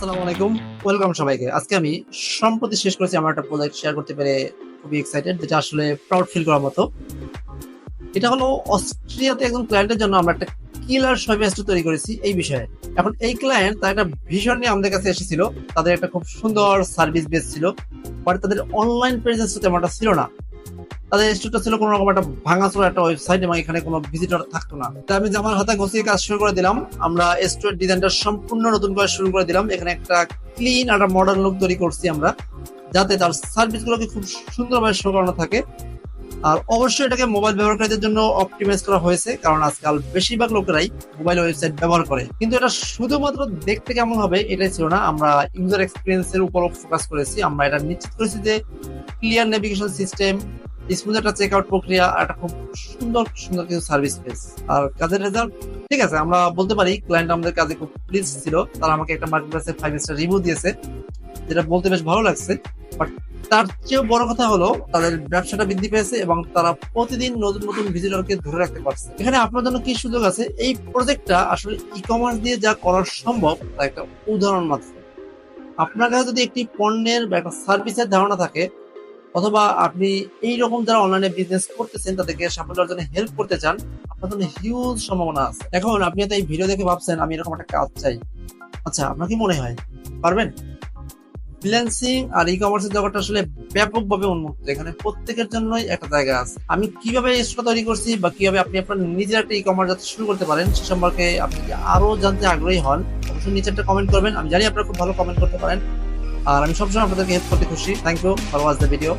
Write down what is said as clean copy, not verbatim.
আসসালামু আলাইকুম, ওয়েলকাম সবাইকে। আজকে আমি সম্প্রতি শেষ করেছি আমার একটা প্রজেক্ট শেয়ার করতে পেরে খুবই এক্সাইটেড, যেটা আসলে প্রাউড ফিল করার মতো। এটা হলো অস্ট্রিয়াতে একজন ক্লায়েন্টের জন্য আমরা একটা কিলার সফটওয়্যার তৈরি করেছি এই বিষয়ে। এখন এই ক্লায়েন্ট তার একটা ভিশন নিয়ে আমাদের কাছে এসেছিল। তাদের একটা খুব সুন্দর সার্ভিস বেস ছিল, বাট তাদের অনলাইন প্রেজেন্স তেমন একটা ছিল না। তাদের স্টোরটা ছিল কোনো রকম একটা ভাঙাচোরা একটা ওয়েবসাইট এবং এখানে কোনো ভিজিটর থাকতো না। তাই আমি আমার হাতে গুছিয়ে কাজ শুরু করে দিলাম। আমরা স্টোর ডিজাইনটা সম্পূর্ণ নতুন করে শুরু করে দিলাম। এখানে একটা ক্লিন একটা মডার্ন লুক তৈরি করছি আমরা, যাতে তার সার্ভিস গুলোকে খুব সুন্দরভাবে শো করানো থাকে। আর অবশ্যই এটাকে মোবাইল ব্যবহারকারীদের জন্য অপটিমাইজ করা হয়েছে, কারণ আজকাল বেশিরভাগ লোকেরাই মোবাইল ওয়েবসাইট ব্যবহার করে। কিন্তু এটা শুধুমাত্র দেখতে কেমন হবে এটাই ছিল না, আমরা ইউজার এক্সপিরিয়েন্স এর উপর ফোকাস করেছি। আমরা এটা নিশ্চিত করেছি যে ক্লিয়ার নেভিগেশন সিস্টেম, স্মুথ একটা চেক আউট প্রক্রিয়া, আর একটা খুব সুন্দর সুন্দর কিছু সার্ভিস পেস। আর কাজের রেজাল্ট ঠিক আছে, আমরা বলতে পারি ক্লায়েন্ট আমাদের কাজে খুব প্লিজ ছিল। তারা আমাকে একটা মার্কেটপ্লেসে 5 স্টার রিভিউ দিয়েছে, যেটা বলতে বেশ ভালো লাগছে। বাট তার চেয়েও বড় কথা হলো তাদের ব্যবসাটা বৃদ্ধি পেয়েছে এবং তারা প্রতিদিন নতুন নতুন ভিজিটরকে ধরে রাখতে পারছে। এখানে আপনার জন্য কি সুযোগ আছে, এই প্রজেক্টটা আসলে ই কমার্স দিয়ে যা করা সম্ভব তার একটা উদাহরণ মাত্র। আপনার কাছে যদি একটি পণ্যের বা একটা সার্ভিসের ধারণা থাকে, অথবা আপনি এইরকম যারা অনলাইনে বিজনেস করতেছেন তাদেরকে সাফল্য অর্জনে হেল্প করতে চান, আপনার জন্য হিউজ সম্ভাবনা আছে। এখন আপনি হয়তো এই ভিডিও দেখে ভাবছেন আমি এরকম একটা কাজ চাই। আচ্ছা, আপনার কি মনে হয় পারবেন? ফ্রিল্যান্সিং আর ই কমার্সের জগৎটা আসলে ব্যাপকভাবে উন্মুক্ত। এখানে প্রত্যেকের জন্যই একটা জায়গা আছে। আমি কিভাবে এই স্টোরটা তৈরি করছি বা কিভাবে আপনি আপনার নিজের একটা ই কমার্স যাতে শুরু করতে পারেন সে সম্পর্কে আপনি কি আরো জানতে আগ্রহী হন, অবশ্যই নিচে একটা কমেন্ট করবেন। আমি জানি আপনারা খুব ভালো কমেন্ট করতে পারেন, আর আমি সবসময় আপনাদেরকে হেল্প করতে খুশি। Thank you for watch the video.